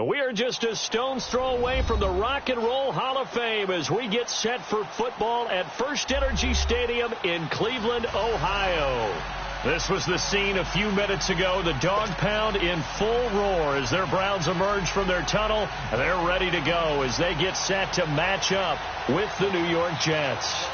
We are just a stone's throw away from the Rock and Roll Hall of Fame as we get set for football at First Energy Stadium in Cleveland, Ohio. This was the scene a few minutes ago. The dog pound in full roar as their Browns emerge from their tunnel. They're ready to go as they get set to match up with the New York Jets.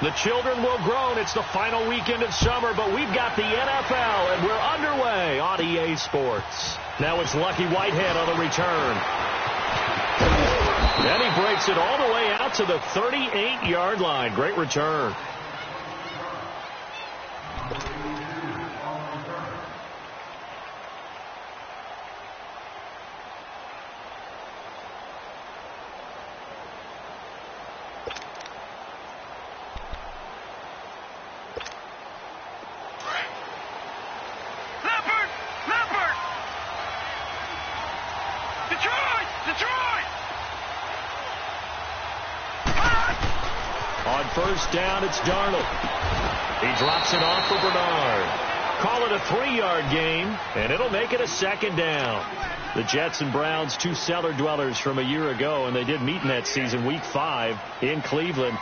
The children will groan. It's the final weekend of summer, but we've got the NFL, and we're underway on EA Sports. Now it's Lucky Whitehead on the return. And he breaks it all the way out to the 38-yard line. Great return. On first down, it's Darnold. He drops it off for Bernard. Call it a 3-yard gain, and it'll make it a second down. The Jets and Browns, two cellar dwellers from a year ago, and they did meet in that season, Week 5 in Cleveland.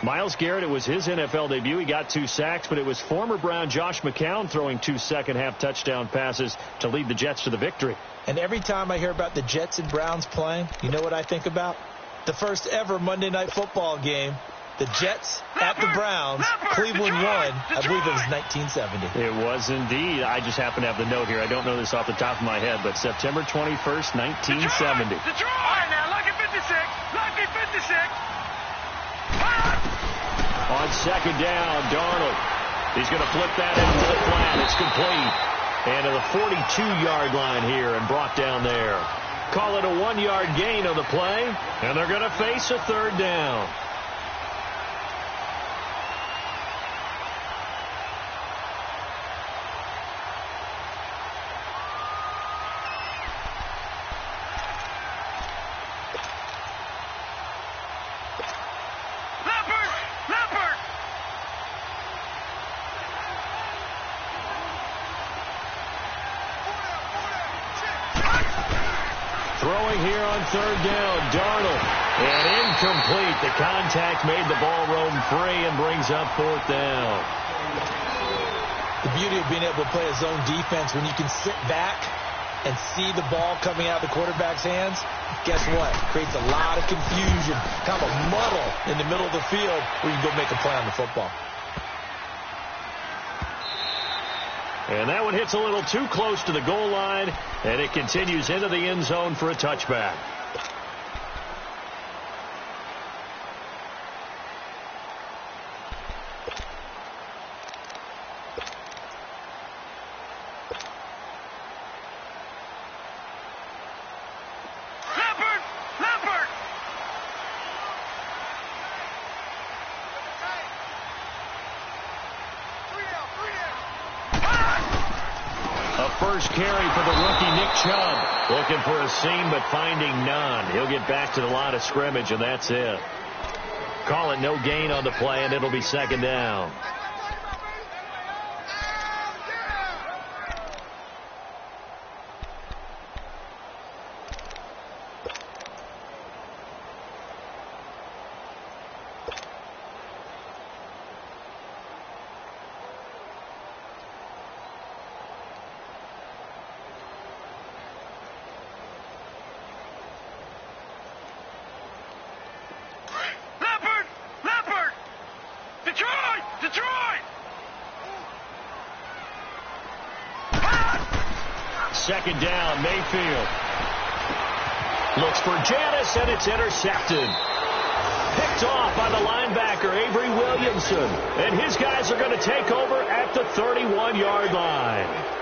Myles Garrett, it was his NFL debut. He got 2 sacks, but it was former Brown Josh McCown throwing 2 second-half touchdown passes to lead the Jets to the victory. And every time I hear about the Jets and Browns playing, you know what I think about? The first ever Monday Night Football game. The Jets at the Browns. Cleveland won. I believe it was 1970. It was indeed. I just happen to have the note here. I don't know this off the top of my head, but September 21st, 1970. Detroit! All right, now, lucky 56. Lucky 56. On second down, Darnold. He's going to flip that out to the flat. It's complete. And to the 42-yard line here and brought down there. Call it a 1-yard gain on the play, and they're going to face a third down. Throwing here on third down, Darnold. And incomplete. The contact made the ball roam free and brings up fourth down. The beauty of being able to play a zone defense when you can sit back and see the ball coming out of the quarterback's hands, guess what? Creates a lot of confusion, kind of a muddle in the middle of the field where you can go make a play on the football. And that one hits a little too close to the goal line, and it continues into the end zone for a touchback. First carry for the rookie Nick Chubb. Looking for a seam, but finding none. He'll get back to the line of scrimmage, and that's it. Call it no gain on the play, and it'll be second down. Second down, Mayfield. Looks for Janis, and it's intercepted. Picked off by the linebacker, Avery Williamson. And his guys are going to take over at the 31-yard line.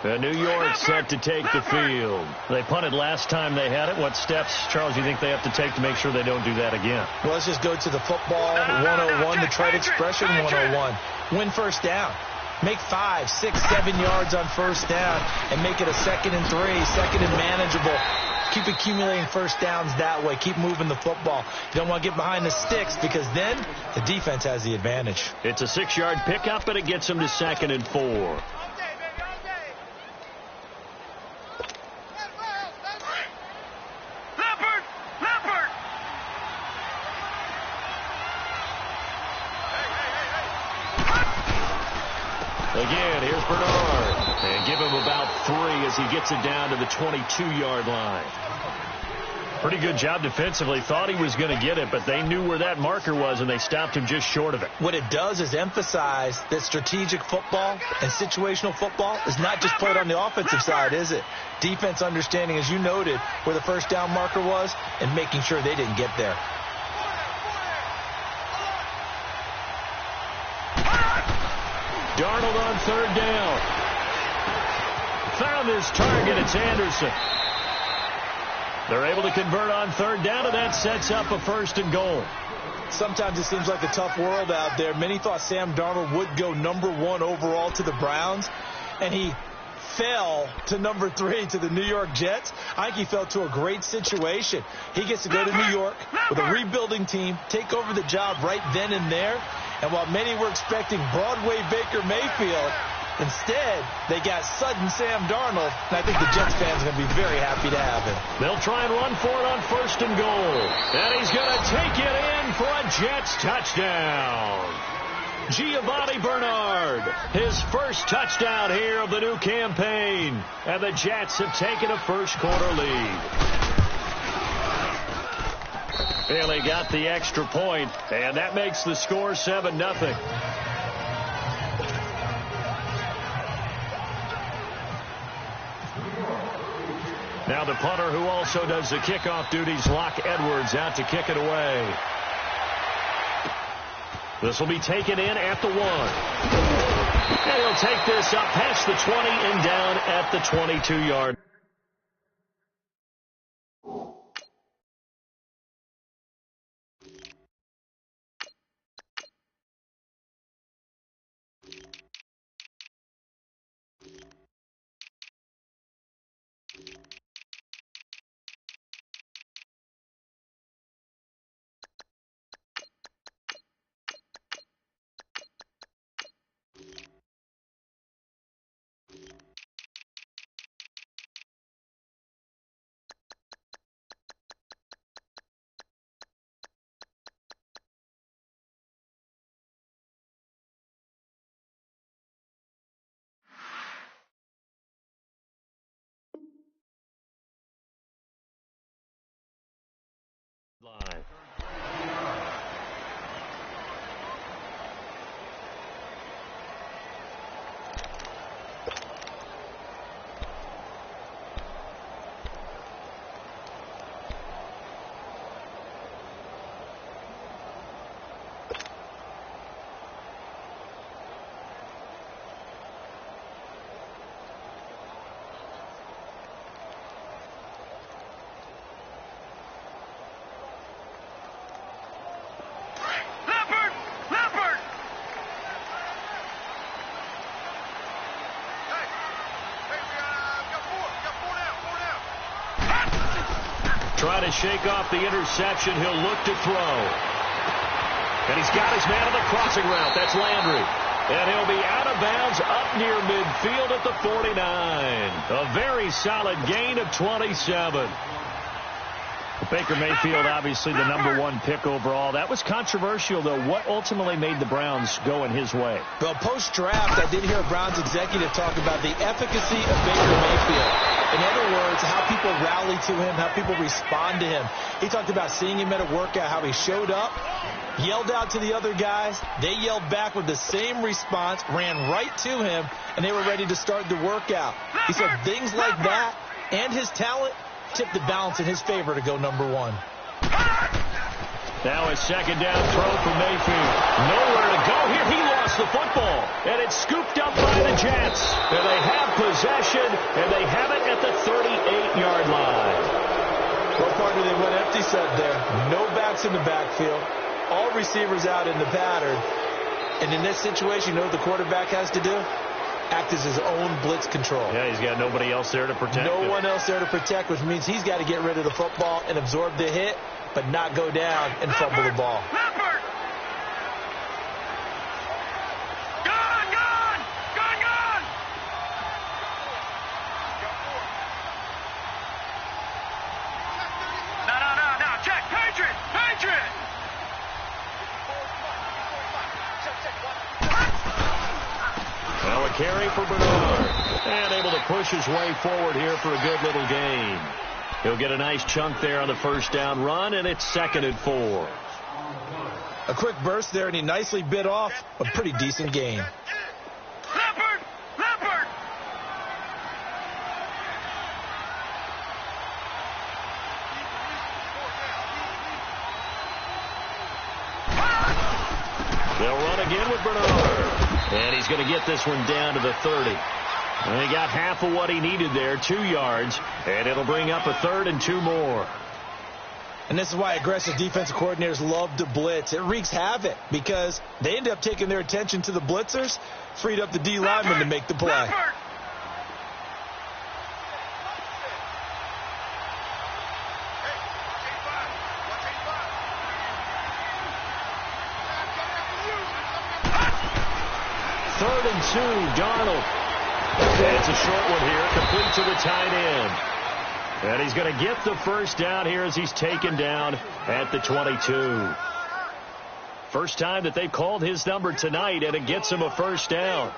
And New York set to take the field. They punted last time they had it. What steps, Charles, do you think they have to take to make sure they don't do that again? Well, let's just go to the football 101, the trade expression 101. Win first down. Make 5, 6, 7 yards on first down and make it a 2nd and 3, second and manageable. Keep accumulating first downs that way. Keep moving the football. You don't want to get behind the sticks because then the defense has the advantage. It's a 6-yard pickup, and it gets them to 2nd and 4. Again, here's Bernard. And give him about 3 as he gets it down to the 22-yard line. Pretty good job defensively. Thought he was going to get it, but they knew where that marker was, and they stopped him just short of it. What it does is emphasize that strategic football and situational football is not just played on the offensive side, is it? Defense understanding, as you noted, where the first down marker was and making sure they didn't get there. Darnold on 3rd down. Found his target. It's Anderson. They're able to convert on 3rd down, and that sets up a 1st and goal. Sometimes it seems like a tough world out there. Many thought Sam Darnold would go number 1 overall to the Browns, and he fell to number 3 to the New York Jets. I think he fell to a great situation. He gets to go to New York with a rebuilding team, take over the job right then and there. And while many were expecting Broadway Baker Mayfield, instead, they got sudden Sam Darnold, and I think the Jets fans are going to be very happy to have him. They'll try and run for it on 1st and goal. And he's going to take it in for a Jets touchdown. Giovanni Bernard, his first touchdown here of the new campaign. And the Jets have taken a first-quarter lead. Bailey got the extra point, and that makes the score 7-0. Now the punter, who also does the kickoff duties, Locke Edwards, out to kick it away. This will be taken in at the 1. And he'll take this up past the 20 and down at the 22-yard. Line. Trying to shake off the interception. He'll look to throw. And he's got his man on the crossing route. That's Landry. And he'll be out of bounds up near midfield at the 49. A very solid gain of 27. Baker Mayfield, obviously the #1 pick overall. That was controversial, though. What ultimately made the Browns go in his way? Well, post-draft, I did hear a Browns executive talk about the efficacy of Baker Mayfield. In other words, how people rally to him, how people respond to him. He talked about seeing him at a workout, how he showed up, yelled out to the other guys. They yelled back with the same response, ran right to him, and they were ready to start the workout. He said things like that and his talent tipped the balance in his favor to go #1. Now a second down throw for Mayfield. Nowhere to go here. He lost the football. And it's scooped up by the Jets. And they have possession, and they have it at the 38-yard line. Well, partner, they went empty set there. No backs in the backfield. All receivers out in the pattern. And in this situation, you know what the quarterback has to do? act as his own blitz control. Yeah, he's got nobody else there to protect him. No one else there to protect, which means he's got to get rid of the football and absorb the hit, but not go down and fumble the ball. Leopard! Gone! Gone! Gone! Gone! No. Check. Patriot! Patriot! Well, a carry for Bernard. And able to push his way forward here for a good little gain. He'll get a nice chunk there on the first down run, and it's 2nd and 4. A quick burst there, and he nicely bit off a pretty decent gain. Leopard! Leopard! They'll run again with Bernard. And he's going to get this one down to the 30. And he got half of what he needed there, 2 yards. And it'll bring up a 3rd and 2 more. And this is why aggressive defensive coordinators love to blitz. It wreaks havoc because they end up taking their attention to the blitzers, freed up the D lineman to make the play. Leopard! Third and 2, Darnold. And it's a short one here, complete to the tight end. And he's going to get the first down here as he's taken down at the 22. First time that they've called his number tonight, and it gets him a first down.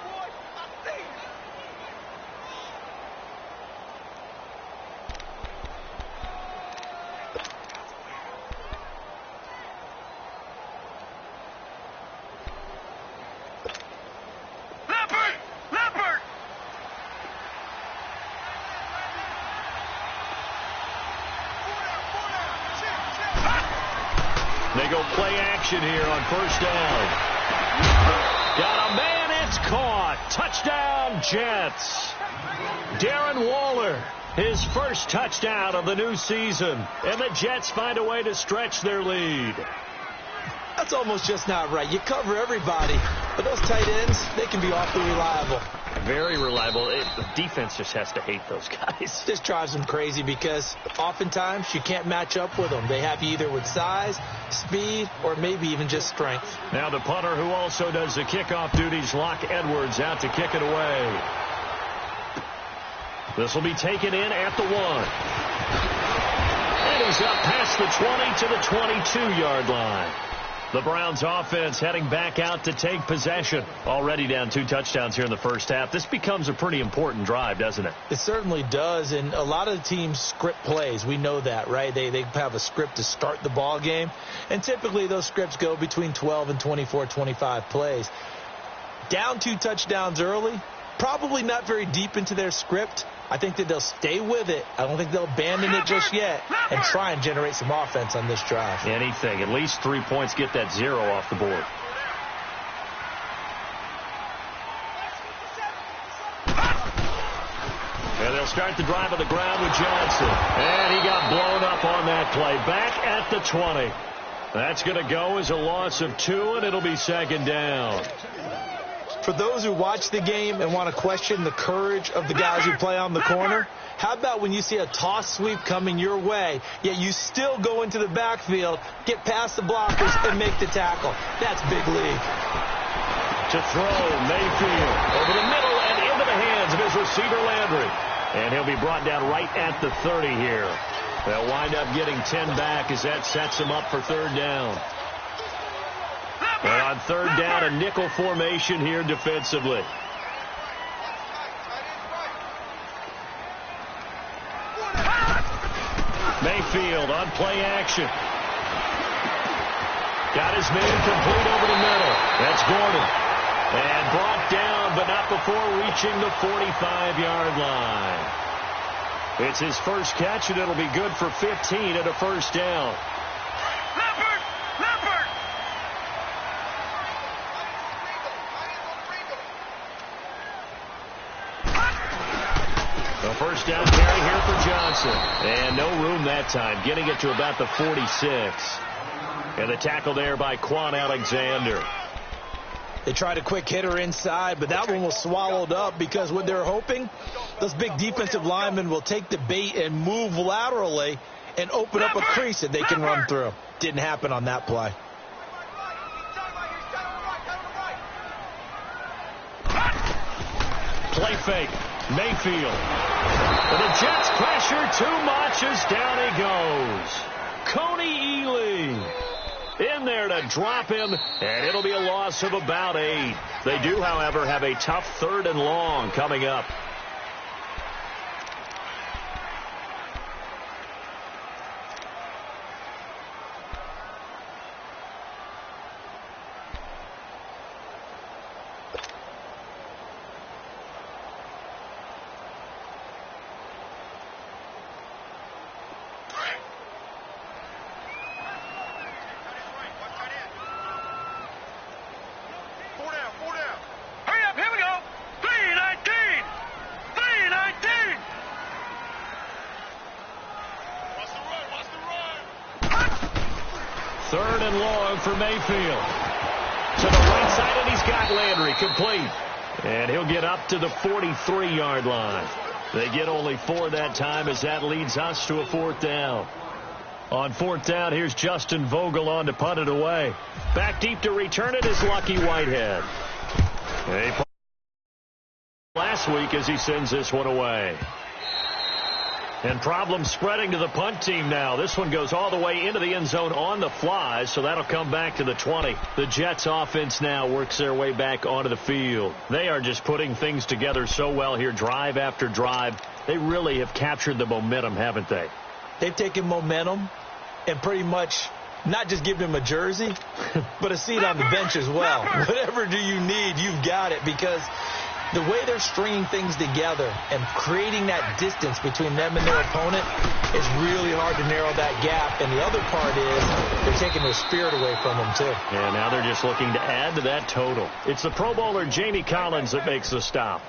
Leopard! Leopard! They go play action here on first down. Got a man, it's caught. Touchdown, Jets. Darren Waller, his first touchdown of the new season. And the Jets find a way to stretch their lead. That's almost just not right. You cover everybody, but those tight ends, they can be awfully reliable. Very reliable. The defense just has to hate those guys. This drives them crazy because oftentimes you can't match up with them. They have you either with size, speed, or maybe even just strength. Now the punter who also does the kickoff duties, Locke Edwards, out to kick it away. This will be taken in at the 1. And he's up past the 20 to the 22-yard line. The Browns offense heading back out to take possession. Already down 2 touchdowns here in the first half. This becomes a pretty important drive, doesn't it? It certainly does, and a lot of the teams script plays. We know that, right? They have a script to start the ball game, and typically those scripts go between 12 and 24, 25 plays. Down 2 touchdowns early, probably not very deep into their script. I think that they'll stay with it. I don't think they'll abandon it just yet and try and generate some offense on this drive. Anything. At least 3 points, get that 0 off the board. And they'll start the drive on the ground with Johnson. And he got blown up on that play. Back at the 20. That's going to go as a loss of 2, and it'll be 2nd down. For those who watch the game and want to question the courage of the guys who play on the corner, how about when you see a toss sweep coming your way, yet you still go into the backfield, get past the blockers, and make the tackle? That's big league. To throw, Mayfield over the middle and into the hands of his receiver, Landry. And he'll be brought down right at the 30 here. They'll wind up getting 10 back as that sets him up for 3rd down. And on 3rd down, a nickel formation here defensively. Mayfield on play action. Got his man complete over the middle. That's Gordon. And brought down, but not before reaching the 45-yard line. It's his first catch, and it'll be good for 15 at a first down. Leopard! Leopard! A first down carry here for Johnson. And no room that time, getting it to about the 46. And the tackle there by Quan Alexander. They tried a quick hitter inside, but that one was swallowed up because what they're hoping, those big defensive linemen will take the bait and move laterally and open up a crease that they can run through. Didn't happen on that play. Play fake. Mayfield. But the Jets pressure too much as down he goes. Coney Ely in there to drop him, and it'll be a loss of about 8. They do, however, have a tough 3rd and long coming up. For Mayfield. To the right side, and he's got Landry complete. And he'll get up to the 43-yard line. They get only 4 that time as that leads us to a 4th down. On 4th down, here's Justin Vogel on to punt it away. Back deep to return it is Lucky Whitehead. Last week as he sends this one away. And problems spreading to the punt team now. This one goes all the way into the end zone on the fly, so that'll come back to the 20. The Jets offense now works their way back onto the field. They are just putting things together so well here, drive after drive. They really have captured the momentum, haven't they? They've taken momentum and pretty much not just given him a jersey, but a seat on the bench as well. Whatever do you need, you've got it, because the way they're stringing things together and creating that distance between them and their opponent is really hard to narrow that gap. And the other part is they're taking their spirit away from them, too. Yeah, now they're just looking to add to that total. It's the Pro Bowler Jamie Collins that makes the stop.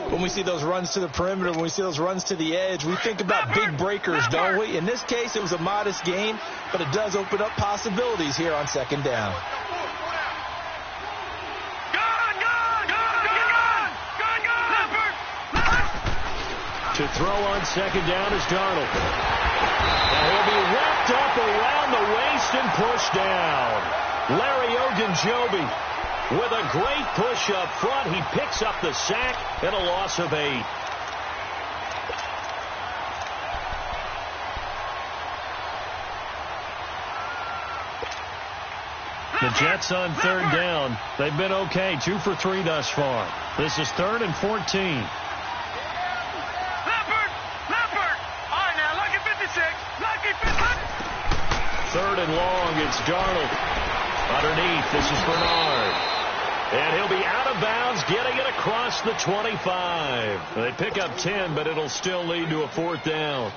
When we see those runs to the perimeter, when we see those runs to the edge, we think about big breakers, don't we? In this case, it was a modest gain, but it does open up possibilities here on 2nd down. To throw on 2nd down is Darnold. And he'll be wrapped up around the waist and pushed down. Larry Ogunjobi with a great push up front. He picks up the sack and a loss of 8. The Jets on 3rd down. They've been okay. 2 for 3 thus far. This is 3rd and 14. 3rd and long, it's Darnold. Underneath, this is Bernard. And he'll be out of bounds, getting it across the 25. They pick up 10, but it'll still lead to a 4th down.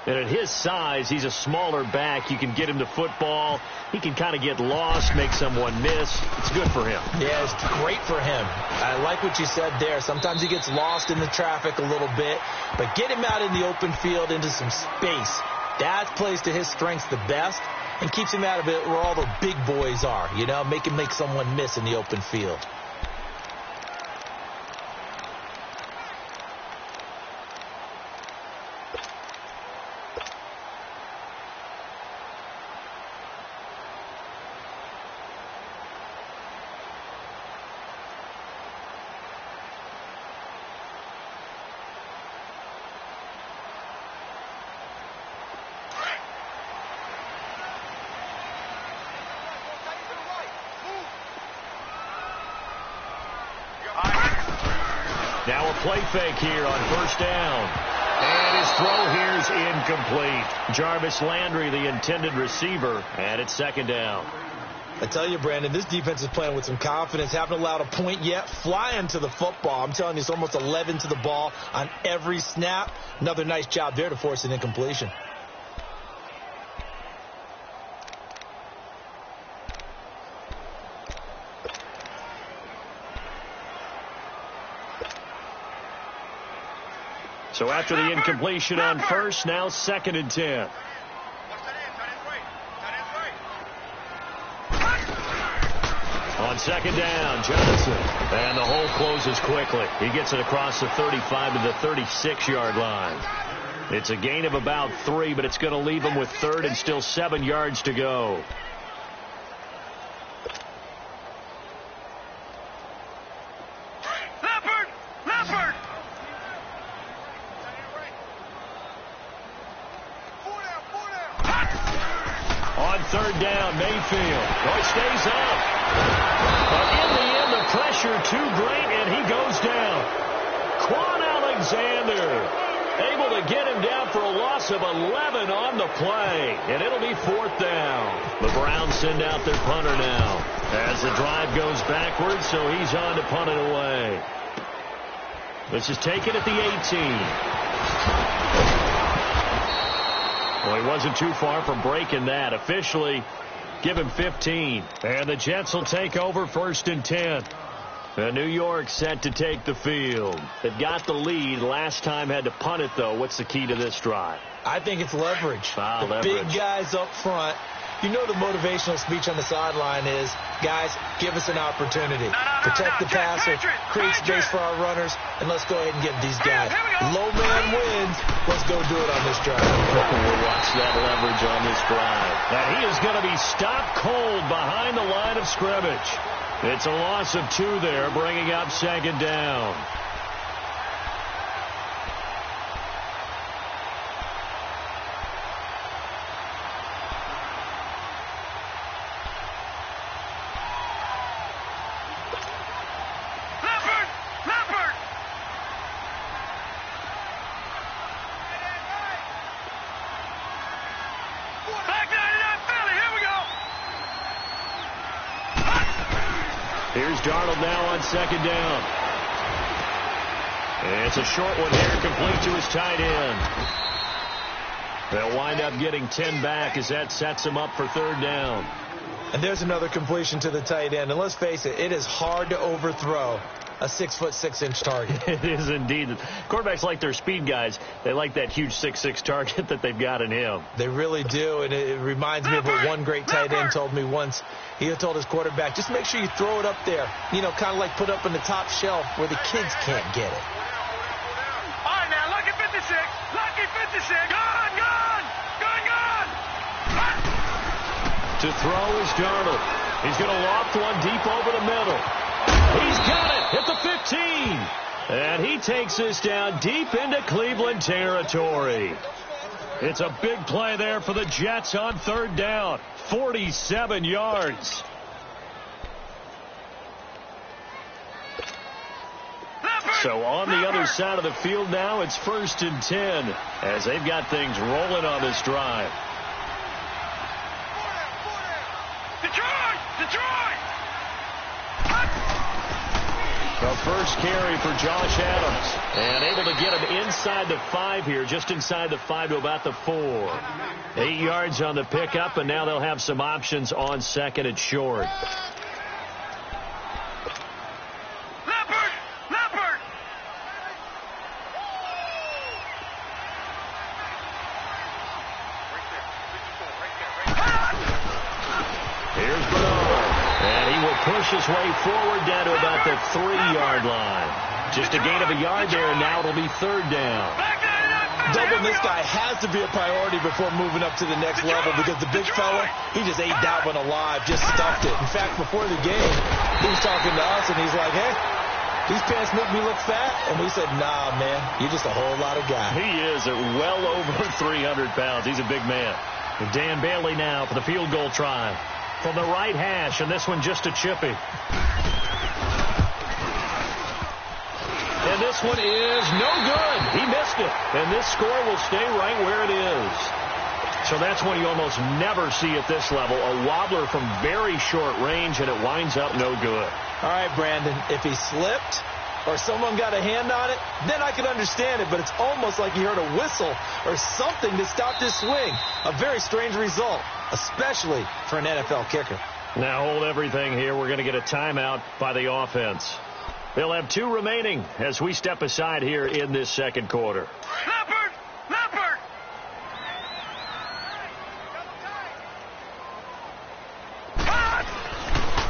And at his size, he's a smaller back. You can get him to football. He can kind of get lost, make someone miss. It's good for him. Yeah, it's great for him. I like what you said there. Sometimes he gets lost in the traffic a little bit, but get him out in the open field into some space. That plays to his strengths the best and keeps him out of it where all the big boys are, you know, make someone miss in the open field. Now a play fake here on 1st down. And his throw here is incomplete. Jarvis Landry, the intended receiver, and it's 2nd down. I tell you, Brandon, this defense is playing with some confidence. Haven't allowed a point yet. Flying to the football. I'm telling you, it's almost 11 to the ball on every snap. Another nice job there to force an incompletion. So after the incompletion on 1st, now 2nd and 10. On On second down, Johnson. And the hole closes quickly. He gets it across the 35 to the 36-yard line. It's a gain of about 3, but it's going to leave him with third and still 7 yards to go. Third down, Mayfield. Oh, it stays up. But in the end, the pressure too great, and he goes down. Quan Alexander able to get him down for a loss of 11 on the play, and it'll be fourth down. The Browns send out their punter now as the drive goes backwards, so he's on to punt it away. This is taken at the 18. Well, he wasn't too far from breaking that. Officially, give him 15. And the Jets will take over first and 10. And New York set to take the field. They've got the lead. Last time had to punt it, though. What's the key to this drive? I think it's leverage. Leverage. Big guys up front. You know the motivational speech on the sideline is, guys, give us an opportunity. Protect the passer, create space for our runners, and let's go ahead and get these guys. Low man wins. Let's go do it on this drive. We'll watch that leverage on this drive. And he is going to be stopped cold behind the line of scrimmage. It's a loss of 2 there, bringing up second down. Darnold now on second down. And it's a short one here, complete to his tight end. They'll wind up getting 10 back as that sets him up for third down. And there's another completion to the tight end. And let's face it, it is hard to overthrow a 6'6" target. It is indeed. Quarterbacks like their speed guys. They like that huge 6'6" target that they've got in him. They really do, and it reminds me of what one great tight end told me once. He told his quarterback, just make sure you throw it up there, you know, kind of like put up in the top shelf where the kids can't get it. All right, now, lucky 56. Lucky 56. Gone, gone. Gone, gone. To throw is Darnold. He's going to loft one deep over the middle. He's got it at the 15. And he takes this down deep into Cleveland territory. It's a big play there for the Jets on third down. 47 yards. So on the other side of the field now, it's first and 10 as they've got things rolling on this drive. Detroit! Detroit! The first carry for Josh Adams. And able to get him inside the 5 here, just inside the 5 to about the 4. 8 yards on the pickup, and now they'll have some options on second and short. Leopard! Leopard! Here's Bernard. And he will push his way forward down to about the 3-yard line. Just a gain of a yard there, and now it'll be third down. Doubling this guy has to be a priority before moving up to the next level because the big fella, he just ate that one alive, just stuffed it. In fact, before the game, he was talking to us, and he's like, hey, these pants make me look fat. And we said, nah, man, you're just a whole lot of guy. He is at well over 300 pounds. He's a big man. And Dan Bailey now for the field goal try. From the right hash, and this one just a chippy. And this one is no good. He missed it. And this score will stay right where it is. So that's one you almost never see at this level. A wobbler from very short range, and it winds up no good. All right, Brandon, if he slipped or someone got a hand on it, then I could understand it. But it's almost like you heard a whistle or something to stop this swing. A very strange result, especially for an NFL kicker. Now hold everything here. We're going to get a timeout by the offense. They'll have 2 remaining as we step aside here in this second quarter. Leopard! Leopard!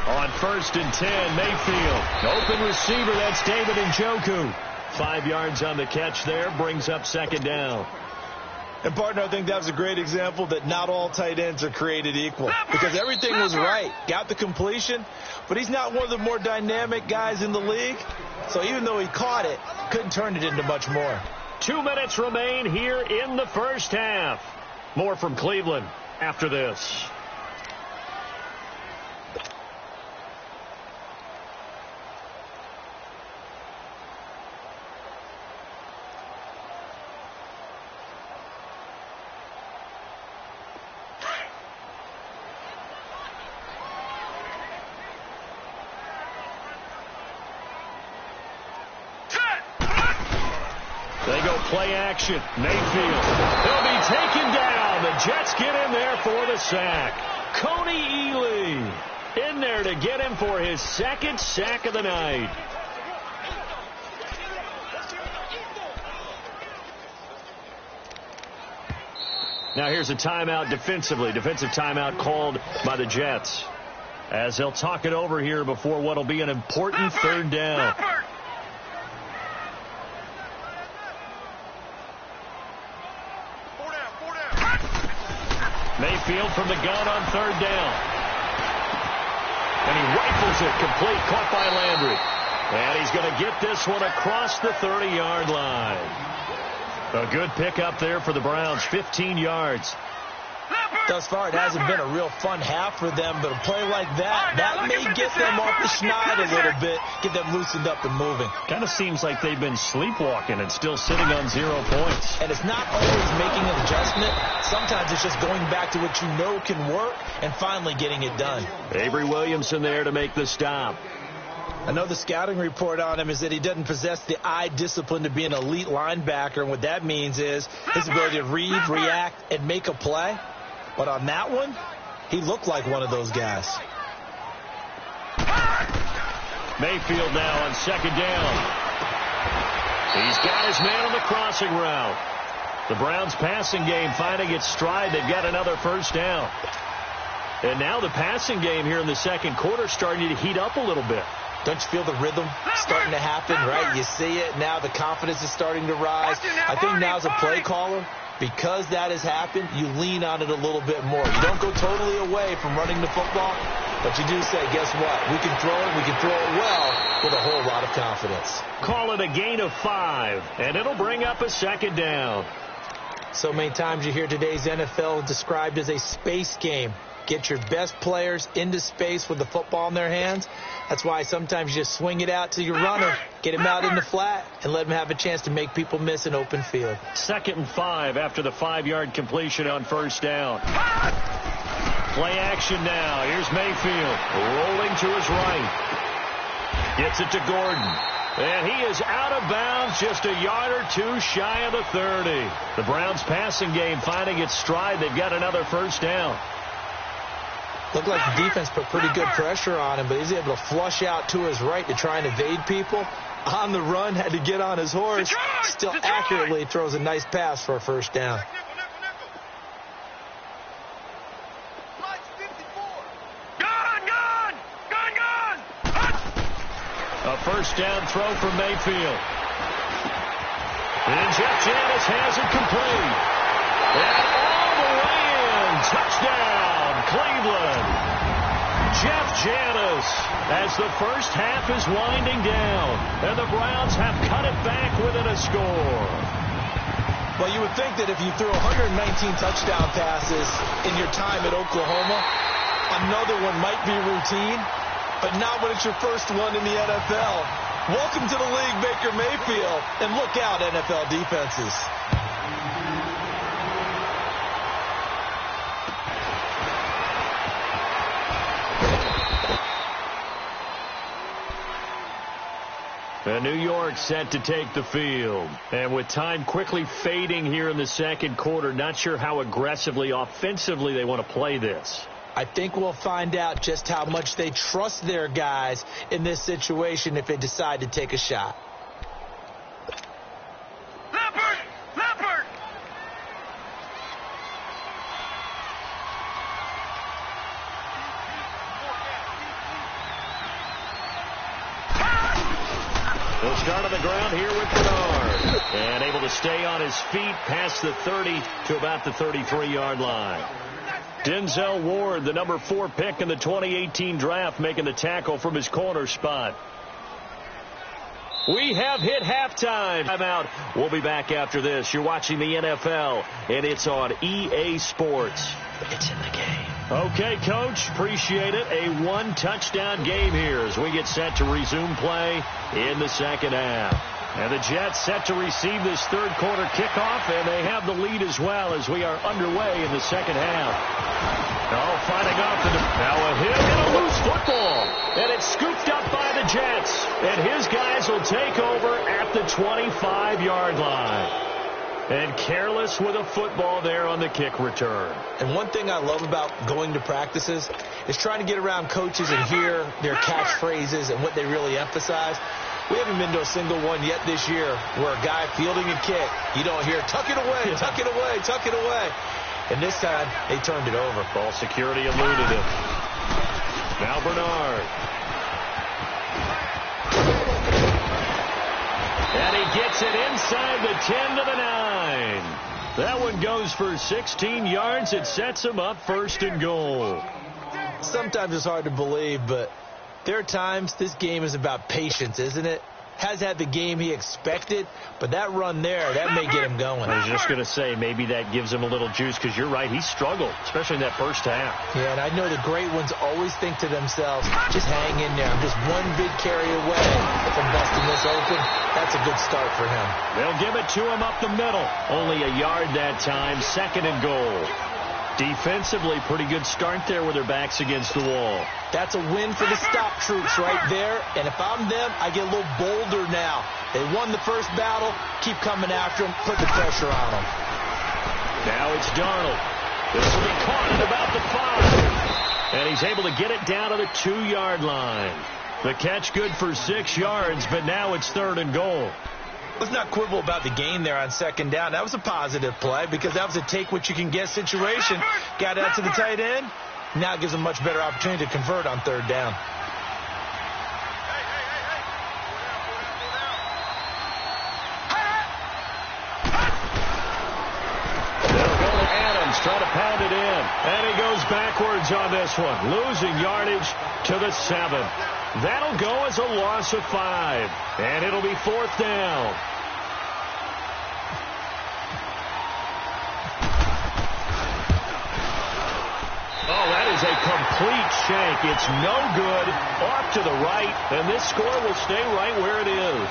On 1st and 10. Mayfield. Open receiver. That's David Njoku. 5 yards on the catch there. Brings up 2nd down. And, partner, I think that was a great example that not all tight ends are created equal. Because everything was right. Got the completion, but he's not one of the more dynamic guys in the league. So even though he caught it, couldn't turn it into much more. 2 minutes remain here in the first half. More from Cleveland after this. They go play action. Mayfield. He'll be taken down. The Jets get in there for the sack. Coney Ely in there to get him for his 2nd sack of the night. Now here's a timeout defensively. Defensive timeout called by the Jets, as they'll talk it over here before what will be an important 3rd down. Mayfield from the gun on 3rd down. And he rifles it complete, caught by Landry. And he's going to get this one across the 30-yard line. A good pickup there for the Browns, 15 yards. Thus far, it hasn't been a real fun half for them, but a play like that may get them off the schneid a little bit, get them loosened up and moving. Kind of seems like they've been sleepwalking and still sitting on 0 points. And it's not always making an adjustment. Sometimes it's just going back to what you know can work and finally getting it done. Avery Williamson there to make the stop. I know the scouting report on him is that he doesn't possess the eye discipline to be an elite linebacker, and what that means is his ability to read, react, and make a play. But on that one, he looked like one of those guys. Mayfield now on 2nd down. He's got his man on the crossing route. The Browns passing game finding its stride. They've got another 1st down. And now the passing game here in the 2nd quarter starting to heat up a little bit. Don't you feel the rhythm starting to happen, right? You see it now. The confidence is starting to rise. I think now as a play caller, because that has happened, you lean on it a little bit more. You don't go totally away from running the football, but you do say, guess what? We can throw it. We can throw it well with a whole lot of confidence. Call it a gain of 5, and it'll bring up a 2nd down. So many times you hear today's NFL described as a space game. Get your best players into space with the football in their hands. That's why sometimes you just swing it out to your runner, get him out in the flat, and let him have a chance to make people miss an open field. 2nd and 5 after the 5-yard completion on 1st down. Play action now. Here's Mayfield rolling to his right. Gets it to Gordon. And he is out of bounds, just a yard or 2 shy of the 30. The Browns passing game finding its stride. They've got another 1st down. Looked like the defense put pretty good pressure on him, but he's able to flush out to his right to try and evade people. On the run, had to get on his horse. Still accurately throws a nice pass for a 1st down. A 1st down throw for Mayfield. And Jeff Janis has it complete. And all the way in. Touchdown, Cleveland. Jeff Janis as the first half is winding down. And the Browns have cut it back within a score. Well, you would think that if you threw 119 touchdown passes in your time at Oklahoma, another one might be routine. But not when it's your first one in the NFL. Welcome to the league, Baker Mayfield. And look out, NFL defenses. And New York set to take the field. And with time quickly fading here in the 2nd quarter, not sure how aggressively, offensively they want to play this. I think we'll find out just how much they trust their guys in this situation if they decide to take a shot. Leopard! He'll start on the ground here with Bernard. And able to stay on his feet past the 30 to about the 33-yard line. Denzel Ward, the number 4 pick in the 2018 draft, making the tackle from his corner spot. We have hit halftime. Timeout. We'll be back after this. You're watching the NFL, and it's on EA Sports. It's in the game. Okay, Coach, appreciate it. A 1-touchdown game here as we get set to resume play in the second half. And the Jets set to receive this third quarter kickoff, and they have the lead as well as we are underway in the second half. Oh, fighting off now a hit and a loose football. And it's scooped up by the Jets. And his guys will take over at the 25-yard line. And careless with a football there on the kick return. And one thing I love about going to practices is trying to get around coaches and hear their catchphrases and what they really emphasize. We haven't been to a single one yet this year where a guy fielding a kick, you don't hear, tuck it away, tuck it away, tuck it away. And this time, they turned it over. Ball security eluded him. Now Bernard. And he gets it inside the 10 to the 9. That one goes for 16 yards. It sets him up first and goal. Sometimes it's hard to believe, but there are times this game is about patience, isn't it? Has had the game he expected, but that run there, that may get him going. I was just going to say, maybe that gives him a little juice, because you're right, he struggled, especially in that first half. Yeah, and I know the great ones always think to themselves, just hang in there. I'm just one big carry away from busting this open. That's a good start for him. They'll give it to him up the middle. Only a yard that time, second and goal. Defensively, pretty good start there with their backs against the wall. That's a win for the stop troops right there. And if I'm them, I get a little bolder now. They won the first battle. Keep coming after them. Put the pressure on them. Now it's Darnold. This will be caught at about the 5. And he's able to get it down to the 2-yard line. The catch good for 6 yards, but now it's third and goal. Let's not quibble about the gain there on second down. That was a positive play because that was a take-what-you-can-get situation. Got out to the tight end. Now it gives them a much better opportunity to convert on third down. They'll go to Adams, try to pound it in. And he goes backwards on this one, losing yardage to the 7. That'll go as a loss of 5. And it'll be fourth down. Oh, that is a complete shank. It's no good. Off to the right, and this score will stay right where it is.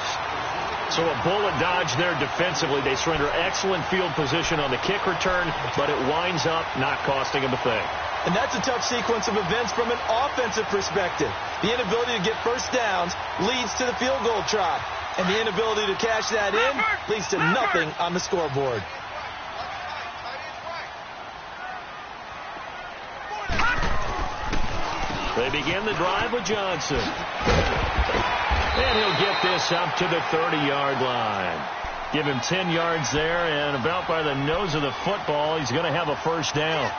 So a bullet dodge there defensively. They surrender excellent field position on the kick return, but it winds up not costing them a thing. And that's a tough sequence of events from an offensive perspective. The inability to get first downs leads to the field goal try. And the inability to cash that in leads to nothing on the scoreboard. They begin the drive with Johnson. And he'll get this up to the 30-yard line. Give him 10 yards there, and about by the nose of the football, he's going to have a first down.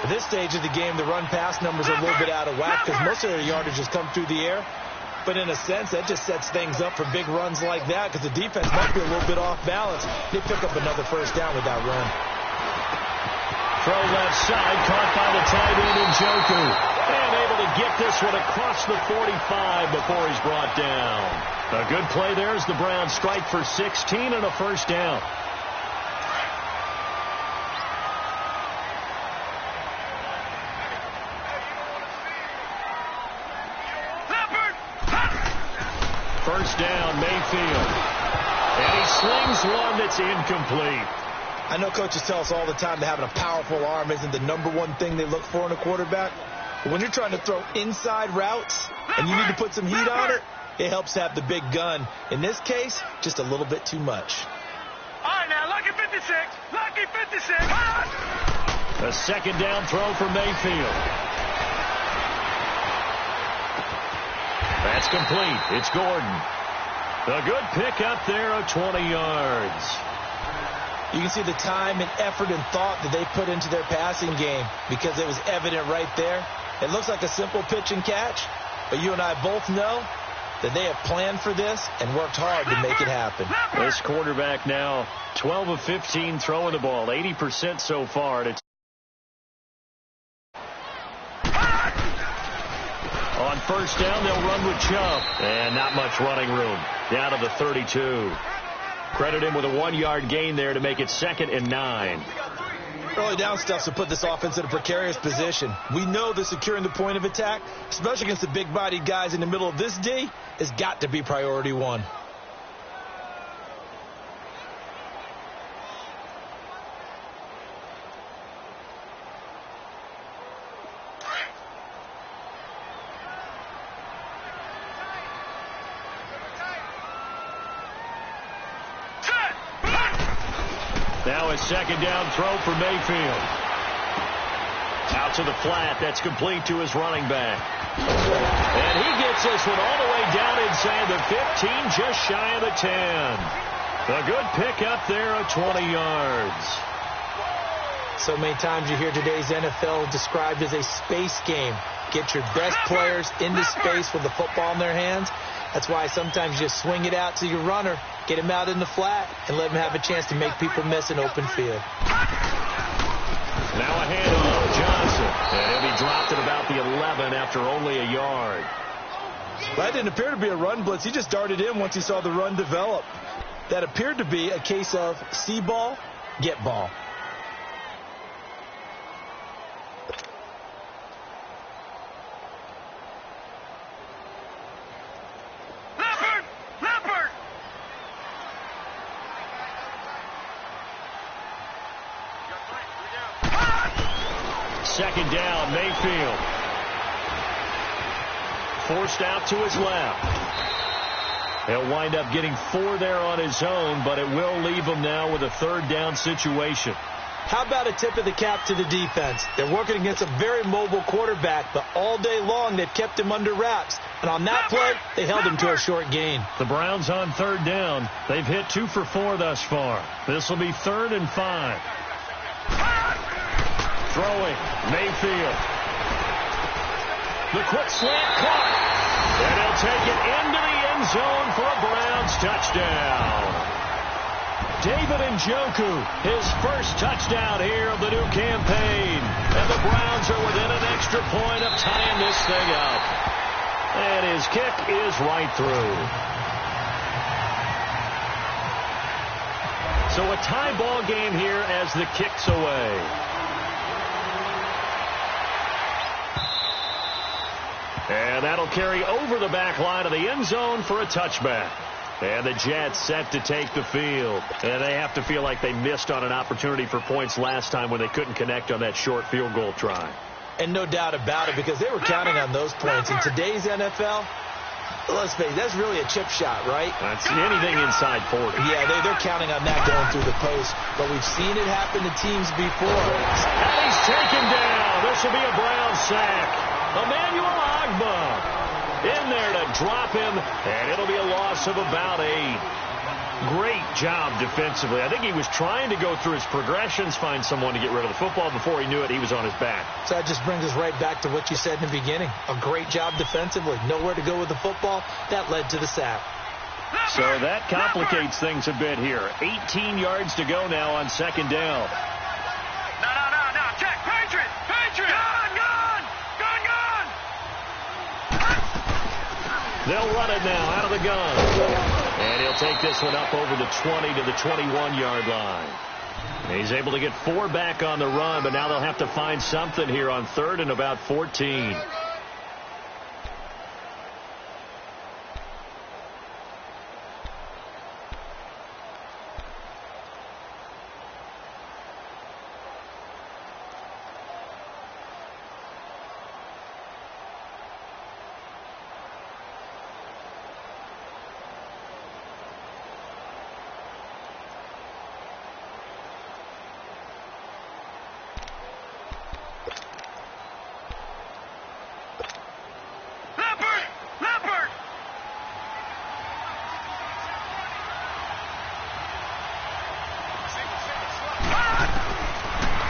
At this stage of the game, the run-pass numbers are a little bit out of whack because most of their yardage has come through the air. But in a sense, that just sets things up for big runs like that because the defense might be a little bit off balance. They pick up another first down with that run. Throw left side, caught by the tight end Njoku. And able to get this one across the 45 before he's brought down. A good play there as the Browns strike for 16 and a first down. First down, Mayfield. And he slings one that's incomplete. I know coaches tell us all the time that having a powerful arm isn't the number one thing they look for in a quarterback. But when you're trying to throw inside routes and you need to put some heat on it, it helps to have the big gun. In this case, just a little bit too much. All right, now, lucky 56. Lucky 56. A second down throw for Mayfield. That's complete. It's Gordon. A good pick up there of 20 yards. You can see the time and effort and thought that they put into their passing game because it was evident right there. It looks like a simple pitch and catch, but you and I both know that they have planned for this and worked hard to make it happen. This quarterback now 12 of 15 throwing the ball, 80% so far. On first down, they'll run with Chubb. And not much running room. Down to the 32. Credit him with a 1-yard gain there to make it 2nd and 9. Early down stuff to put this offense in a precarious position. We know that securing the point of attack, especially against the big-bodied guys in the middle of this D, has got to be priority one. Now a second down throw for Mayfield. Out to the flat. That's complete to his running back. And he gets this one all the way down inside the 15, just shy of the 10. A good pickup there of 20 yards. So many times you hear today's NFL described as a space game. Get your best players into space with the football in their hands. That's why sometimes you just swing it out to your runner, get him out in the flat, and let him have a chance to make people miss an open field. Now a handoff, Johnson. And he'll be dropped at about the 11 after only a yard. That didn't appear to be a run blitz. He just darted in once he saw the run develop. That appeared to be a case of see ball, get ball. Second down, Mayfield. Forced out to his left. He'll wind up getting 4 there on his own, but it will leave him now with a 3rd down situation. How about a tip of the cap to the defense? They're working against a very mobile quarterback, but all day long they've kept him under wraps. And on that play, they held him to a short gain. The Browns on 3rd down. They've hit 2 for 4 thus far. This will be 3rd and 5. Throwing, Mayfield. The quick slant caught. And he'll take it into the end zone for a Browns touchdown. David Njoku, his first touchdown here of the new campaign. And the Browns are within an extra point of tying this thing up. And his kick is right through. So a tie ball game here as the kick's away. And that'll carry over the back line of the end zone for a touchback. And the Jets set to take the field. And they have to feel like they missed on an opportunity for points last time when they couldn't connect on that short field goal try. And no doubt about it, because they were counting on those points. In today's NFL, let's face it, that's really a chip shot, right? That's anything inside 40. Yeah, they're counting on that going through the post. But we've seen it happen to teams before. And he's taken down. This will be a Browns sack. Emmanuel Ogbah in there to drop him, and it'll be a loss of about 8. Great job defensively. I think he was trying to go through his progressions, find someone to get rid of the football. Before he knew it, he was on his back. So that just brings us right back to what you said in the beginning. A great job defensively. Nowhere to go with the football. That led to the sack. So that complicates things a bit here. 18 yards to go now on 2nd down. No. Check. Patriot. They'll run it now out of the gun. And he'll take this one up over the 20 to the 21-yard line. And he's able to get 4 back on the run, but now they'll have to find something here on 3rd and about 14.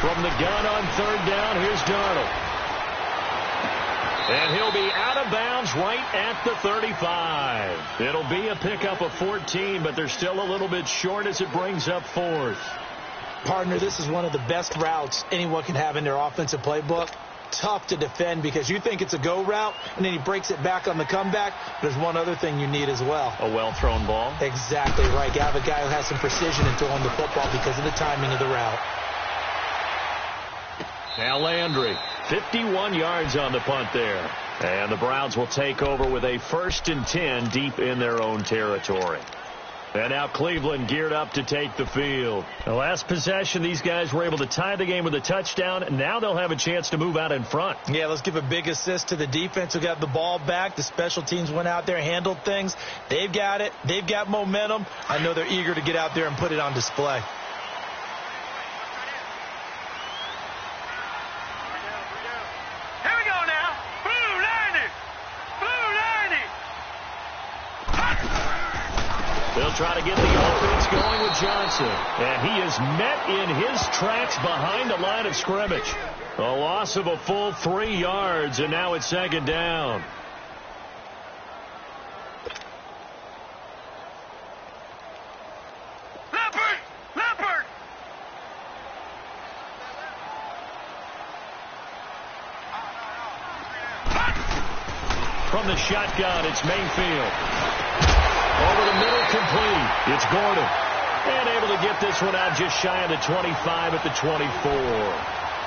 From the gun on 3rd down, here's Darnold. And he'll be out of bounds right at the 35. It'll be a pickup of 14, but they're still a little bit short as it brings up 4th. Partner, this is one of the best routes anyone can have in their offensive playbook. Tough to defend because you think it's a go route, and then he breaks it back on the comeback. There's one other thing you need as well. A well-thrown ball? Exactly right. You have a guy who has some precision in throwing the football because of the timing of the route. Now Landry, 51 yards on the punt there. And the Browns will take over with a 1st and 10 deep in their own territory. And now Cleveland geared up to take the field. The last possession, these guys were able to tie the game with a touchdown. Now they'll have a chance to move out in front. Yeah, let's give a big assist to the defense who got the ball back. The special teams went out there, handled things. They've got it. They've got momentum. I know they're eager to get out there and put it on display. They'll try to get the offense going with Johnson. And he is met in his tracks behind the line of scrimmage. A loss of a full 3 yards, and now it's 2nd down. Leopard! From the shotgun, it's Mayfield. Over the middle, complete. It's Gordon. And able to get this one out just shy of the 25 at the 24.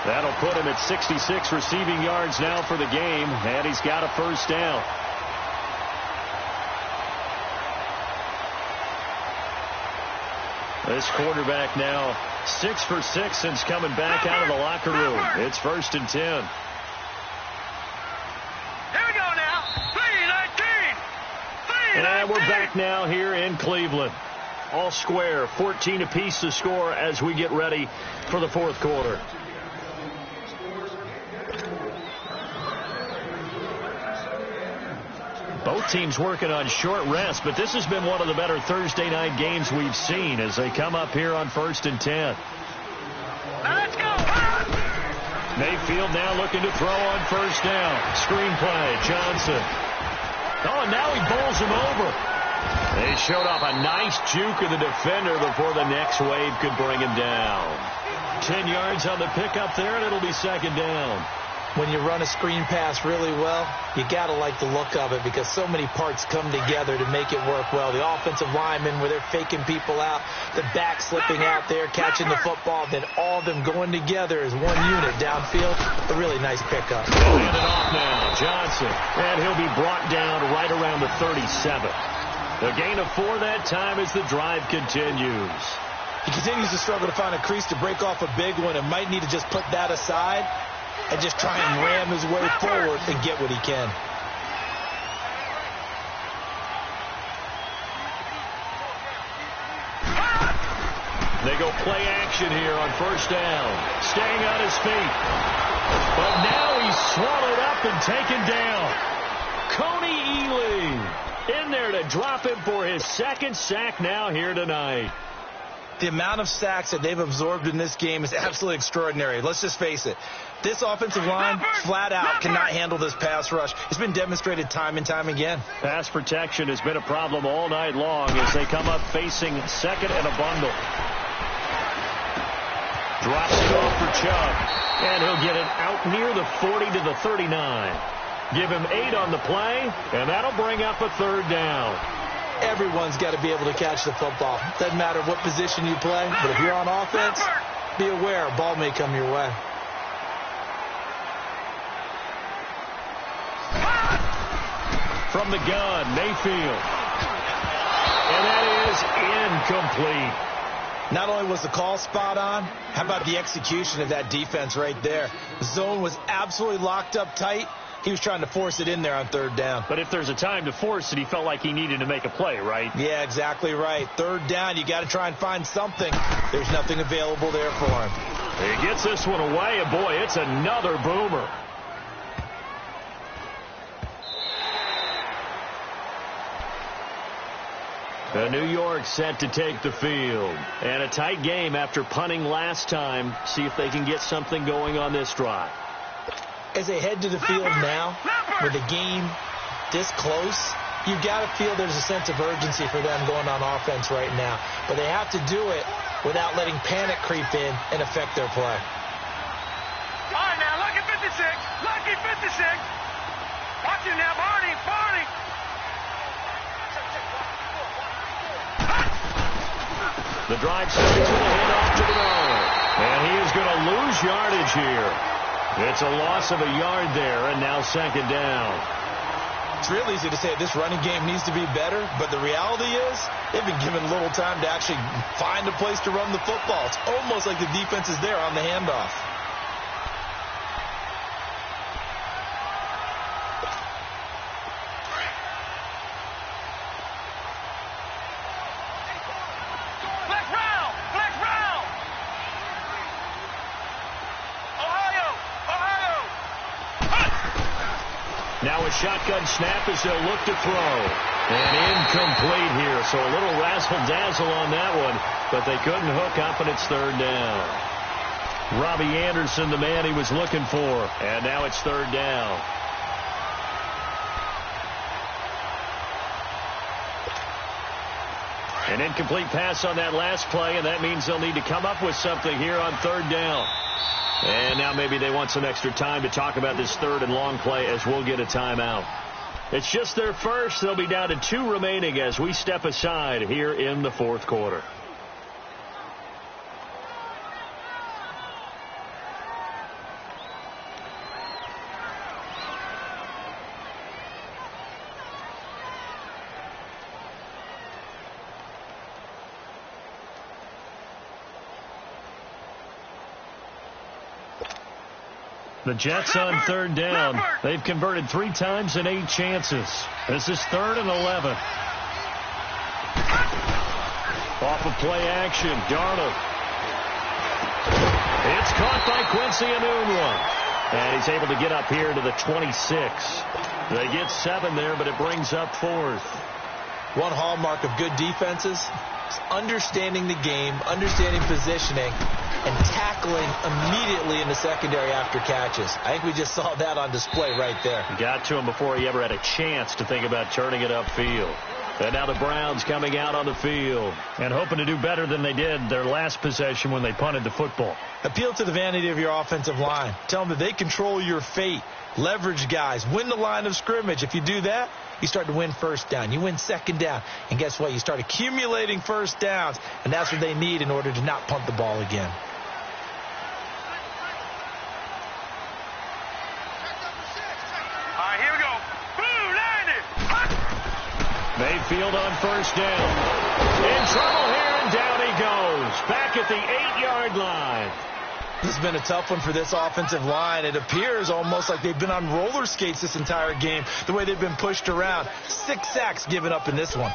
That'll put him at 66 receiving yards now for the game. And he's got a 1st down. This quarterback now 6 for 6 since coming back out of the locker room. It's 1st and 10. And we're back now here in Cleveland. All square, 14 apiece to score as we get ready for the 4th quarter. Both teams working on short rest, but this has been one of the better Thursday night games we've seen as they come up here on 1st and 10. Now let's go. Mayfield now looking to throw on 1st down. Screen play, Johnson. Oh, and now he bowls him over. They showed off a nice juke of the defender before the next wave could bring him down. 10 yards on the pickup there, and it'll be 2nd down. When you run a screen pass really well, you got to like the look of it because so many parts come together to make it work well. The offensive linemen where they're faking people out, the back slipping out there, catching the football, then all of them going together as one unit downfield. A really nice pickup. Hand it off now, Johnson. And he'll be brought down right around the 37. A gain of 4 that time as the drive continues. He continues to struggle to find a crease to break off a big one and might need to just put that aside and just try and ram his way forward and get what he can. They go play action here on 1st down. Staying on his feet. But now he's swallowed up and taken down. Coney Ealy in there to drop him for his 2nd sack now here tonight. The amount of sacks that they've absorbed in this game is absolutely extraordinary. Let's just face it. This offensive line, flat out, cannot handle this pass rush. It's been demonstrated time and time again. Pass protection has been a problem all night long as they come up facing 2nd and a bundle. Drops it off for Chubb. And he'll get it out near the 40 to the 39. Give him 8 on the play, and that'll bring up a 3rd down. Everyone's got to be able to catch the football. Doesn't matter what position you play, but if you're on offense, be aware a ball may come your way. From the gun, Mayfield. And that is incomplete. Not only was the call spot on, how about the execution of that defense right there? The zone was absolutely locked up tight. He was trying to force it in there on 3rd down. But if there's a time to force it, he felt like he needed to make a play, right? Yeah, exactly right. 3rd down, you got to try and find something. There's nothing available there for him. He gets this one away, and boy, it's another boomer. New York set to take the field. And a tight game after punting last time. See if they can get something going on this drive. As they head to the field now, with the game this close, you've got to feel there's a sense of urgency for them going on offense right now. But they have to do it without letting panic creep in and affect their play. All right, now, lucky 56. Lucky 56. Watch him now, Barney. Barney. The drive starts with a handoff to Bernard. And he is going to lose yardage here. It's a loss of a yard there, and now second down. It's real easy to say this running game needs to be better, but the reality is they've been given little time to actually find a place to run the football. It's almost like the defense is there on the handoff. Now a shotgun snap as they'll look to throw. And incomplete here, so a little razzle-dazzle on that one, but they couldn't hook up, and it's third down. Robbie Anderson, the man he was looking for, and now it's third down. An incomplete pass on that last play, and that means they'll need to come up with something here on third down. And now maybe they want some extra time to talk about this third and long play as we'll get a timeout. It's just their first. They'll be down to 2 remaining as we step aside here in the fourth quarter. The Jets on third down. They've converted 3 times in 8 chances. This is 3rd and 11. Off of play action, Darnold. It's caught by Quincy Enunwa. And he's able to get up here to the 26. They get 7 there, but it brings up 4th. One hallmark of good defenses is understanding the game, understanding positioning, and tackling immediately in the secondary after catches. I think we just saw that on display right there. Got to him before he ever had a chance to think about turning it upfield. And now the Browns coming out on the field and hoping to do better than they did their last possession when they punted the football. Appeal to the vanity of your offensive line. Tell them that they control your fate. Leverage guys. Win the line of scrimmage. If you do that, you start to win first down. You win second down. And guess what? You start accumulating first downs. And that's what they need in order to not punt the ball again. Mayfield on first down. In trouble here, and down he goes. Back at the 8-yard line. This has been a tough one for this offensive line. It appears almost like they've been on roller skates this entire game, the way they've been pushed around. 6 sacks given up in this one.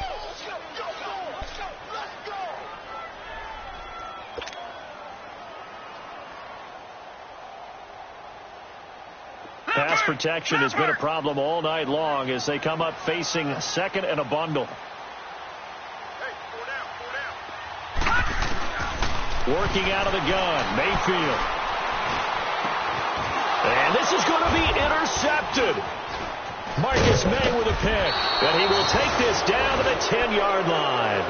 Pass protection has been a problem all night long as they come up facing 2nd and a bundle. Working out of the gun, Mayfield. And this is going to be intercepted. Marcus May with a pick. But he will take this down to the 10-yard line.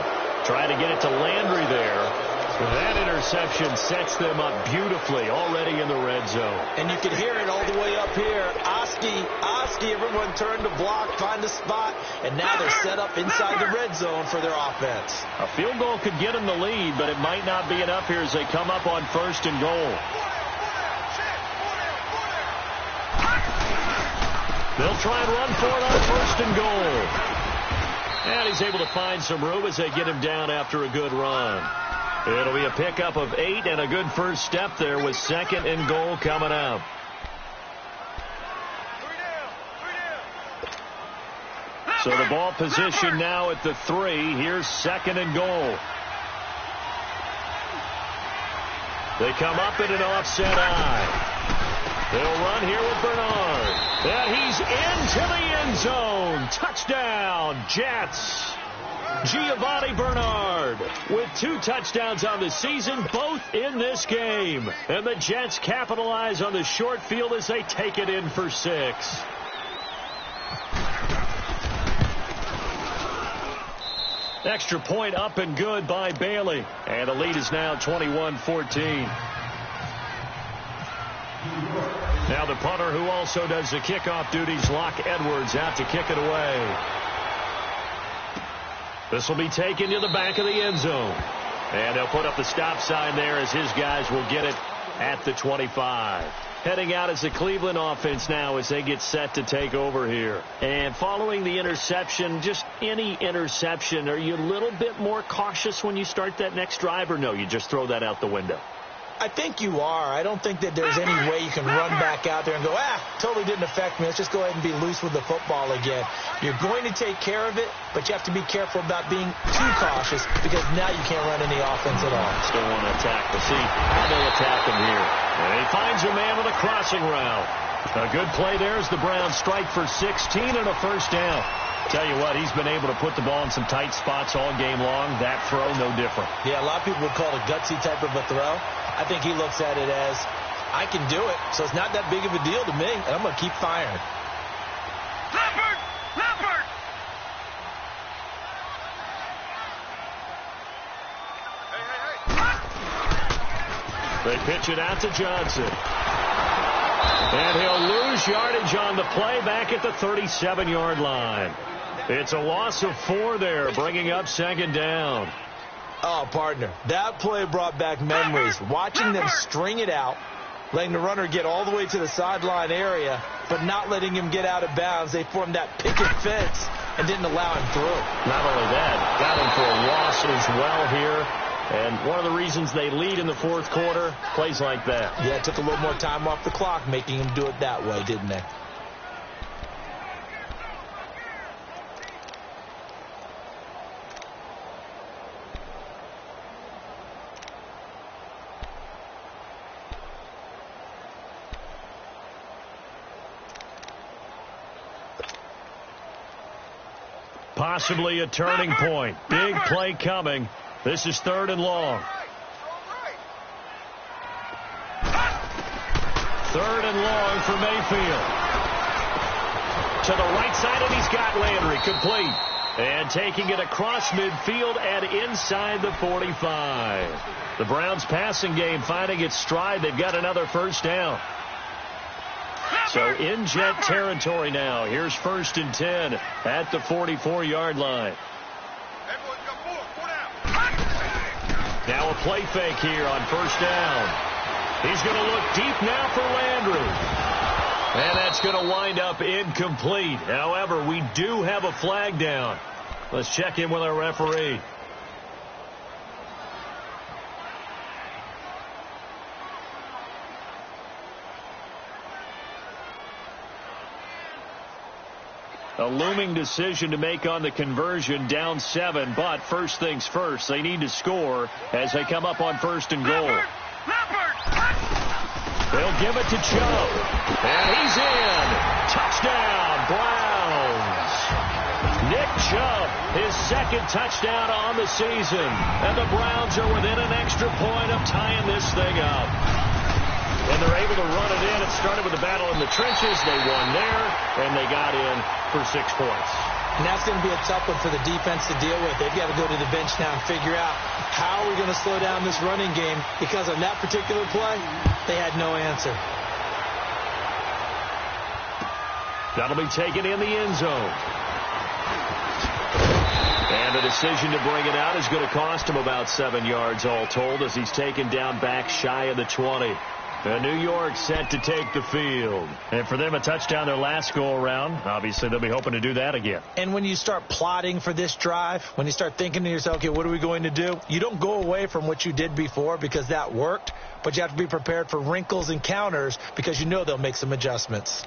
Trying to get it to Landry there. That interception sets them up beautifully already in the red zone. And you can hear it all the way up here. Oski, everyone turned to block, find a spot, and now they're set up inside the red zone for their offense. A field goal could get them the lead, but it might not be enough here as they come up on 1st and goal. They'll try and run for it on 1st and goal. And he's able to find some room as they get him down after a good run. It'll be a pickup of 8 and a good first step there with 2nd and goal coming up. So the ball position now at the 3. Here's 2nd and goal. They come up in an offset eye. They'll run here with Bernard. And he's into the end zone. Touchdown, Jets. Giovanni Bernard. with 2 touchdowns on the season, both in this game. And the Jets capitalize on the short field as they take it in for 6. Extra point up and good by Bailey. And the lead is now 21-14. Now the punter, who also does the kickoff duties, Locke Edwards, out to kick it away. This will be taken to the back of the end zone. And they'll put up the stop sign there as his guys will get it at the 25. Heading out as the Cleveland offense now as they get set to take over here. And following the interception, just any interception, are you a little bit more cautious when you start that next drive, or no, you just throw that out the window? I think you are. I don't think that there's any way you can run back out there and go, totally didn't affect me. Let's just go ahead and be loose with the football again. You're going to take care of it, but you have to be careful about being too cautious because now you can't run any offense at all. Still want to attack the seat. How they attack him here. And he finds a man with a crossing route. A good play there as the Browns strike for 16 and a first down. Tell you what, he's been able to put the ball in some tight spots all game long. That throw, no different. Yeah, a lot of people would call it a gutsy type of a throw. I think he looks at it as, I can do it, so it's not that big of a deal to me, and I'm going to keep firing. Leopard! Leopard! They pitch it out to Johnson. And he'll lose yardage on the play back at the 37-yard line. It's a loss of 4 there, bringing up second down. Oh, partner, that play brought back memories. Watching them string it out, letting the runner get all the way to the sideline area, but not letting him get out of bounds. They formed that picket fence and didn't allow him through. Not only that, got him for a loss as well here. And one of the reasons they lead in the fourth quarter, plays like that. Yeah, it took a little more time off the clock, making him do it that way, didn't they? Possibly a turning point. Big play coming. This is 3rd and long. 3rd and long for Mayfield. To the right side, and he's got Landry complete. And taking it across midfield and inside the 45. The Browns passing game finding its stride. They've got another first down. So in Jet territory now. Here's 1st and 10 at the 44-yard line. Now a play fake here on first down. He's going to look deep now for Landry. And that's going to wind up incomplete. However, we do have a flag down. Let's check in with our referee. A looming decision to make on the conversion, down 7. But first things first, they need to score as they come up on 1st and goal. They'll give it to Chubb. And he's in. Touchdown, Browns. Nick Chubb, his 2nd touchdown on the season. And the Browns are within an extra point of tying this thing up. And they're able to run it in. It started with a battle in the trenches. They won there, and they got in for 6 points. And that's going to be a tough one for the defense to deal with. They've got to go to the bench now and figure out how are we going to slow down this running game, because on that particular play, they had no answer. That'll be taken in the end zone. And the decision to bring it out is going to cost him about 7 yards all told as he's taken down back shy of the 20. And New York set to take the field. And for them, a touchdown their last go-around. Obviously, they'll be hoping to do that again. And when you start plotting for this drive, when you start thinking to yourself, okay, what are we going to do? You don't go away from what you did before because that worked, but you have to be prepared for wrinkles and counters because you know they'll make some adjustments.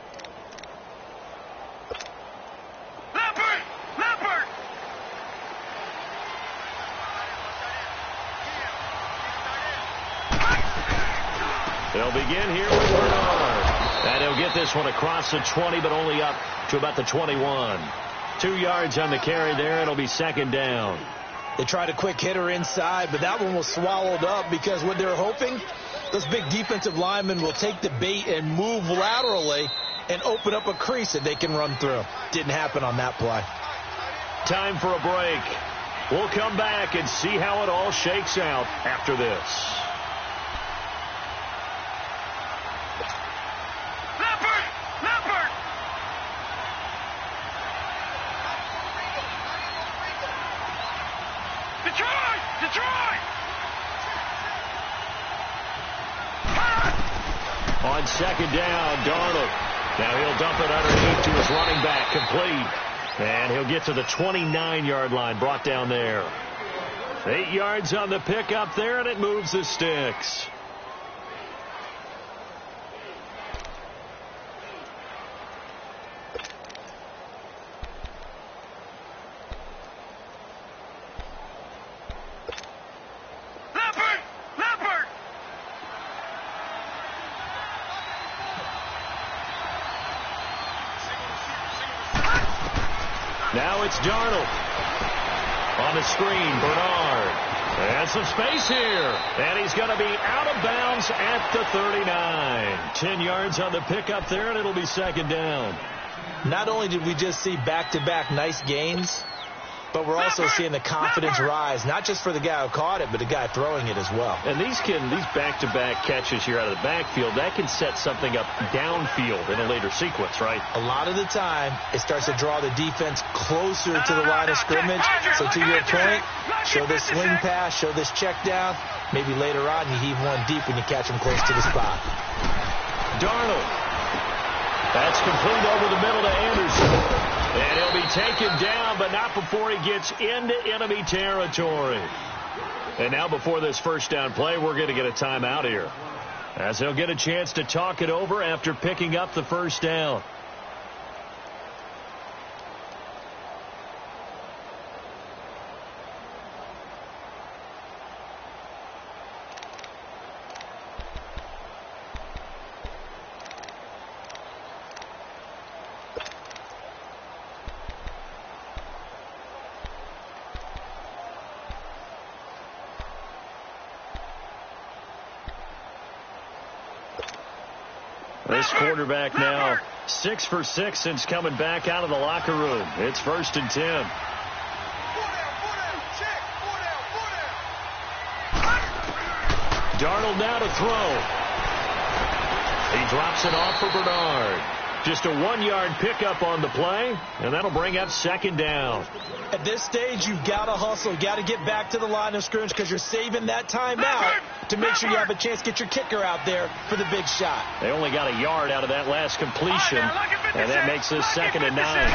They'll begin here with Bernard. And he'll get this one across the 20, but only up to about the 21. 2 yards on the carry there. It'll be 2nd down. They tried a quick hitter inside, but that one was swallowed up because what they're hoping, those big defensive linemen will take the bait and move laterally and open up a crease that they can run through. Didn't happen on that play. Time for a break. We'll come back and see how it all shakes out after this. On second down, Darnold. Now he'll dump it underneath to his running back, complete. And he'll get to the 29-yard line, brought down there. 8 yards on the pickup there, and it moves the sticks. Now it's Darnold. On the screen, Bernard. And some space here. And he's going to be out of bounds at the 39. 10 yards on the pickup there, and it'll be second down. Not only did we just see back-to-back nice gains, but we're also seeing the confidence rise, not just for the guy who caught it, but the guy throwing it as well. And these back-to-back catches here out of the backfield, that can set something up downfield in a later sequence, right? A lot of the time, it starts to draw the defense closer to the line of scrimmage. So to your point, show this swing pass, show this check down. Maybe later on you heave one deep when you catch him close to the spot. Darnold. That's complete over the middle to Anderson. And he'll be taken down, but not before he gets into enemy territory. And now before this first down play, we're going to get a timeout here, as he'll get a chance to talk it over after picking up the first down. This quarterback now 6 for 6 since coming back out of the locker room. It's 1st and 10. Darnold now to throw. He drops it off for Bernard. Just a 1-yard pickup on the play, and that'll bring up second down. At this stage, you've got to hustle. Got to get back to the line of scrimmage because you're saving that timeout to make sure you have a chance to get your kicker out there for the big shot. They only got a yard out of that last completion, and that makes this 2nd and 9.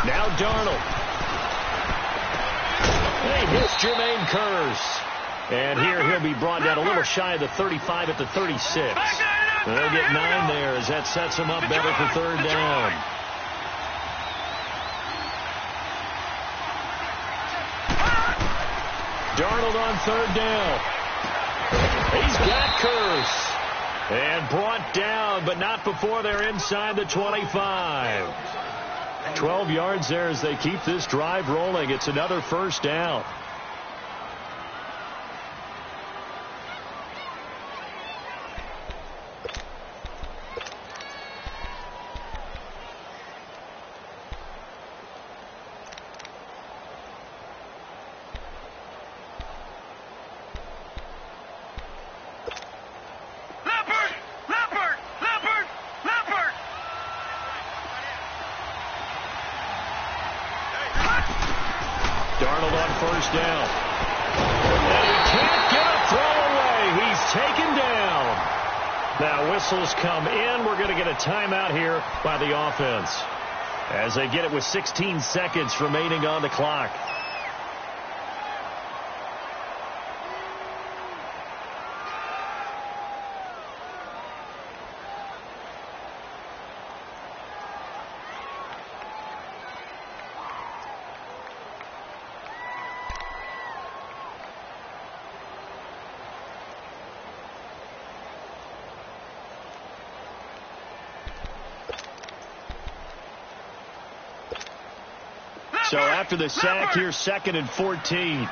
Now Darnold. He hits Jermaine Kearse. And here he'll be brought down a little shy of the 35 at the 36. They'll get 9 there as that sets him up better for third down. Darnold on third down. He's got Kearse. And brought down, but not before they're inside the 25. 12 yards there as they keep this drive rolling. It's another first down. Darnold on first down. And he can't get a throw away. He's taken down. Now whistles come in. We're going to get a timeout here by the offense as they get it with 16 seconds remaining on the clock. So after the sack, here's 2nd and 14.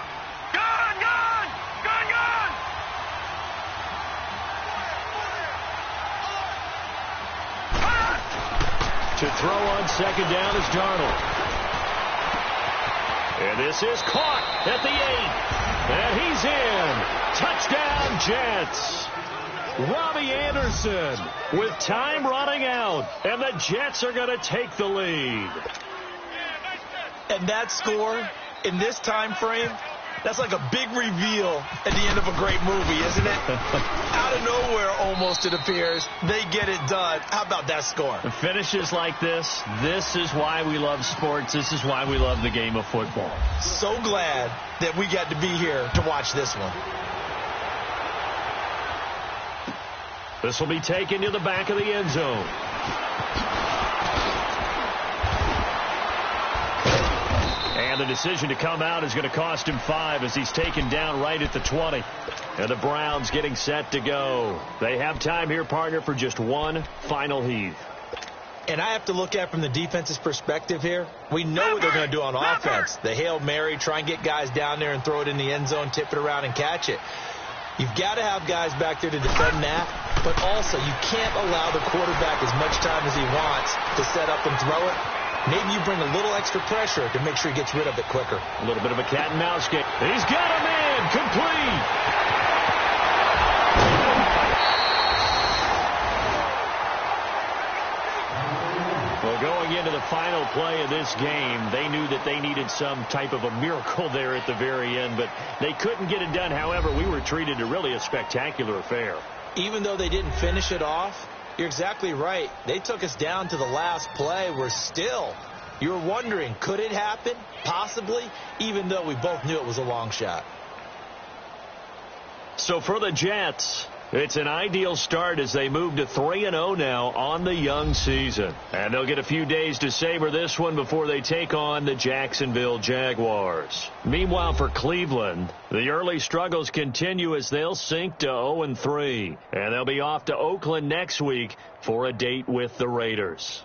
To throw on 2nd down is Darnold. And this is caught at the 8. And he's in. Touchdown, Jets. Robbie Anderson with time running out. And the Jets are going to take the lead. And that score in this time frame, that's like a big reveal at the end of a great movie, isn't it? Out of nowhere, almost, it appears, they get it done. How about that score? Finishes like this is why we love sports. This is why we love the game of football. So glad that we got to be here to watch this one. This will be taken to the back of the end zone. And the decision to come out is going to cost him 5 as he's taken down right at the 20. And the Browns getting set to go. They have time here, partner, for just one final heave. And I have to look at it from the defense's perspective here. We know what they're going to do on offense. The Hail Mary, try and get guys down there and throw it in the end zone, tip it around and catch it. You've got to have guys back there to defend that, but also you can't allow the quarterback as much time as he wants to set up and throw it. Maybe you bring a little extra pressure to make sure he gets rid of it quicker. A little bit of a cat and mouse game. He's got a man complete. Well, going into the final play of this game, they knew that they needed some type of a miracle there at the very end, but they couldn't get it done. However, we were treated to really a spectacular affair. Even though they didn't finish it off, you're exactly right. They took us down to the last play. You're wondering, could it happen? Possibly, even though we both knew it was a long shot. So for the Jets, it's an ideal start as they move to 3-0 now on the young season. And they'll get a few days to savor this one before they take on the Jacksonville Jaguars. Meanwhile, for Cleveland, the early struggles continue as they'll sink to 0-3. And they'll be off to Oakland next week for a date with the Raiders.